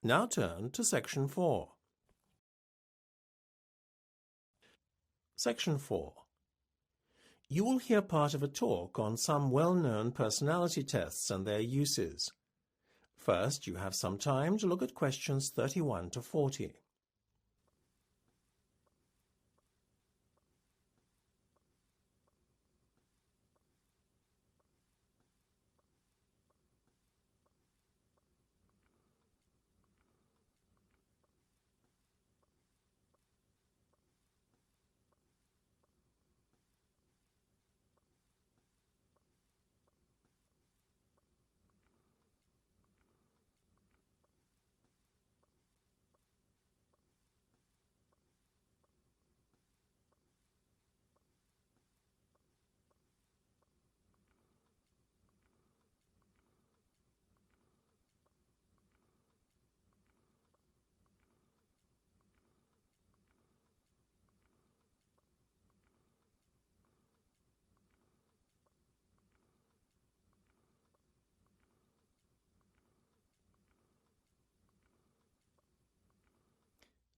Now turn to Section 4. Section 4. You will hear part of a talk on some well-known personality tests and their uses. First, you have some time to look at questions 31 to 40.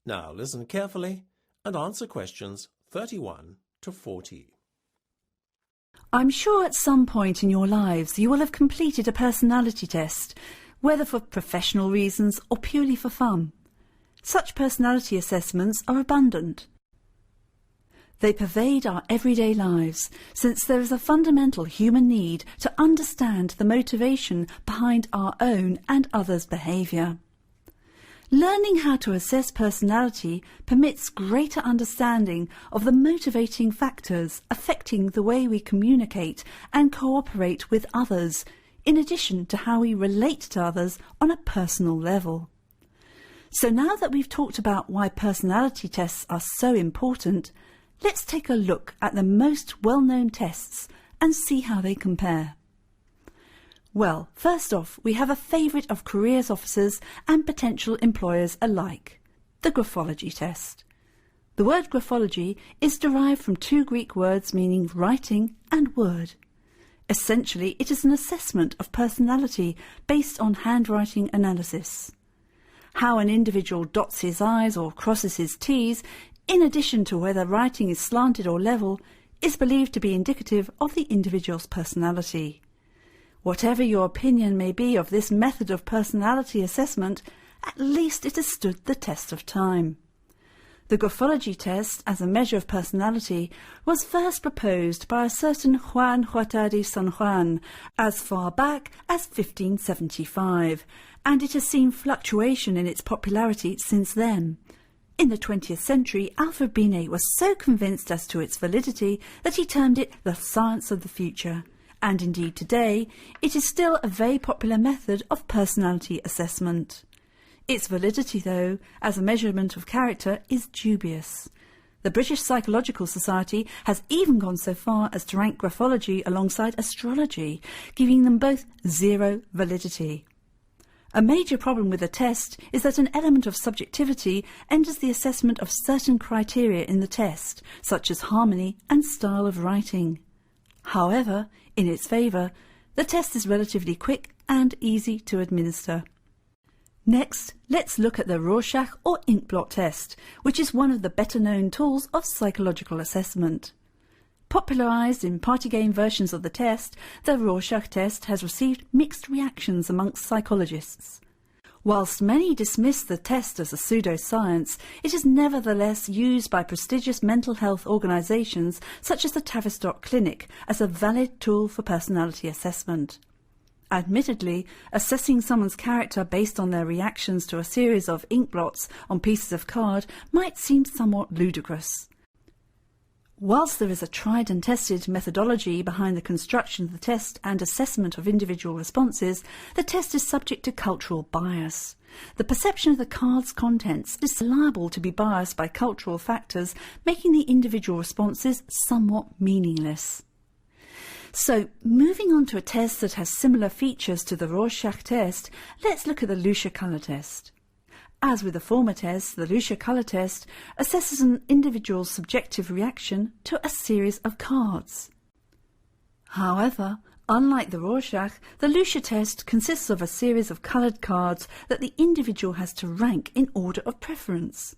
Now listen carefully and answer questions 31 to 40. I'm sure at some point in your lives you will have completed a personality test, whether for professional reasons or purely for fun. Such personality assessments are abundant. They pervade our everyday lives, since there is a fundamental human need to understand the motivation behind our own and others' behaviour. Learning how to assess personality permits greater understanding of the motivating factors affecting the way we communicate and cooperate with others, in addition to how we relate to others on a personal level. So now that we've talked about why personality tests are so important, let's take a look at the most well-known tests and see how they compare. Well, first off, we have a favourite of careers officers and potential employers alike, the graphology test. The word graphology is derived from two Greek words meaning writing and word. Essentially, it is an assessment of personality based on handwriting analysis. How an individual dots his I's or crosses his T's, in addition to whether writing is slanted or level, is believed to be indicative of the individual's personality. Whatever your opinion may be of this method of personality assessment, at least it has stood the test of time. The graphology test, as a measure of personality, was first proposed by a certain Juan Huerta de San Juan as far back as 1575, and it has seen fluctuation in its popularity since then. In the 20th century, Alfred Binet was so convinced as to its validity that he termed it the science of the future. And indeed today, it is still a very popular method of personality assessment. Its validity, though, as a measurement of character, is dubious. The British Psychological Society has even gone so far as to rank graphology alongside astrology, giving them both zero validity. A major problem with the test is that an element of subjectivity enters the assessment of certain criteria in the test, such as harmony and style of writing. However, in its favour, the test is relatively quick and easy to administer. Next, let's look at the Rorschach or inkblot test, which is one of the better-known tools of psychological assessment. Popularised in party game versions of the test, the Rorschach test has received mixed reactions amongst psychologists. Whilst many dismiss the test as a pseudoscience, it is nevertheless used by prestigious mental health organisations such as the Tavistock Clinic as a valid tool for personality assessment. Admittedly, assessing someone's character based on their reactions to a series of inkblots on pieces of card might seem somewhat ludicrous. Whilst there is a tried and tested methodology behind the construction of the test and assessment of individual responses, the test is subject to cultural bias. The perception of the card's contents is liable to be biased by cultural factors, making the individual responses somewhat meaningless. So, moving on to a test that has similar features to the Rorschach test, let's look at the Lucia colour test. As with the former test, the Lucia colour test assesses an individual's subjective reaction to a series of cards. However, Unlike the Rorschach, the Lucia test consists of a series of coloured cards that the individual has to rank in order of preference.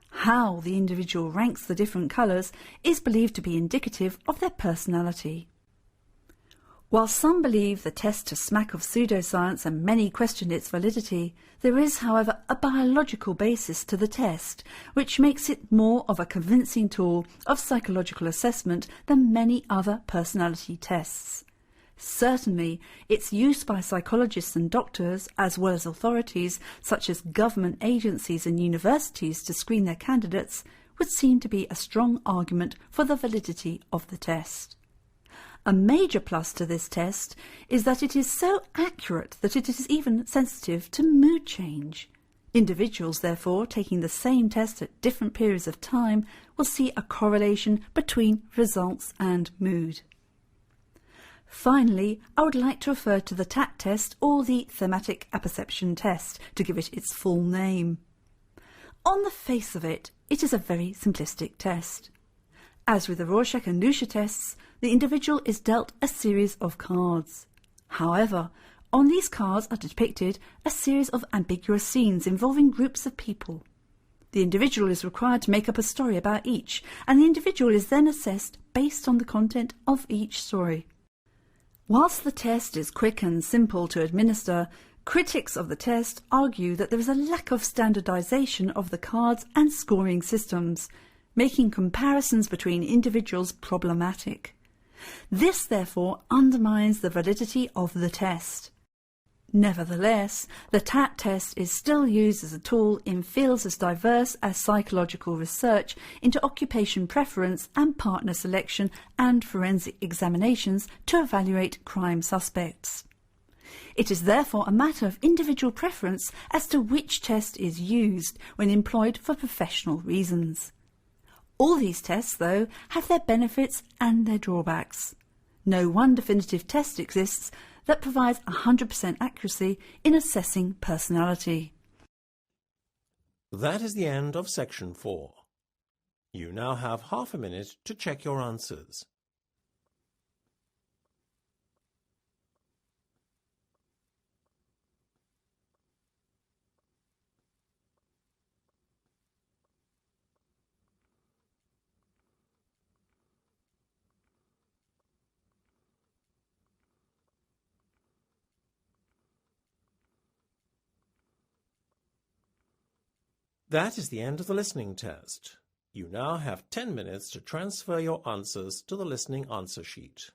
How the individual ranks the different colours is believed to be indicative of their personality. While some believe the test to smack of pseudoscience and many question its validity, there is, however, a biological basis to the test, which makes it more of a convincing tool of psychological assessment than many other personality tests. Certainly, its use by psychologists and doctors, as well as authorities such as government agencies and universities to screen their candidates, would seem to be a strong argument for the validity of the test. A major plus to this test is that it is so accurate that it is even sensitive to mood change. Individuals, therefore, taking the same test at different periods of time will see a correlation between results and mood. Finally, I would like to refer to the TAT test, or the Thematic Apperception Test, to give it its full name. On the face of it, it is a very simplistic test. As with the Rorschach and Lucia tests, the individual is dealt a series of cards. However, on these cards are depicted a series of ambiguous scenes involving groups of people. The individual is required to make up a story about each, and the individual is then assessed based on the content of each story. Whilst the test is quick and simple to administer, critics of the test argue that there is a lack of standardisation of the cards and scoring systems, making comparisons between individuals problematic. This, therefore, undermines the validity of the test. Nevertheless, the TAT test is still used as a tool in fields as diverse as psychological research into occupation preference and partner selection and forensic examinations to evaluate crime suspects. It is therefore a matter of individual preference as to which test is used when employed for professional reasons. All these tests, though, have their benefits and their drawbacks. No one definitive test exists that provides 100% accuracy in assessing personality. That is the end of section 4. You now have half a minute to check your answers. That is the end of the listening test. You now have 10 minutes to transfer your answers to the listening answer sheet.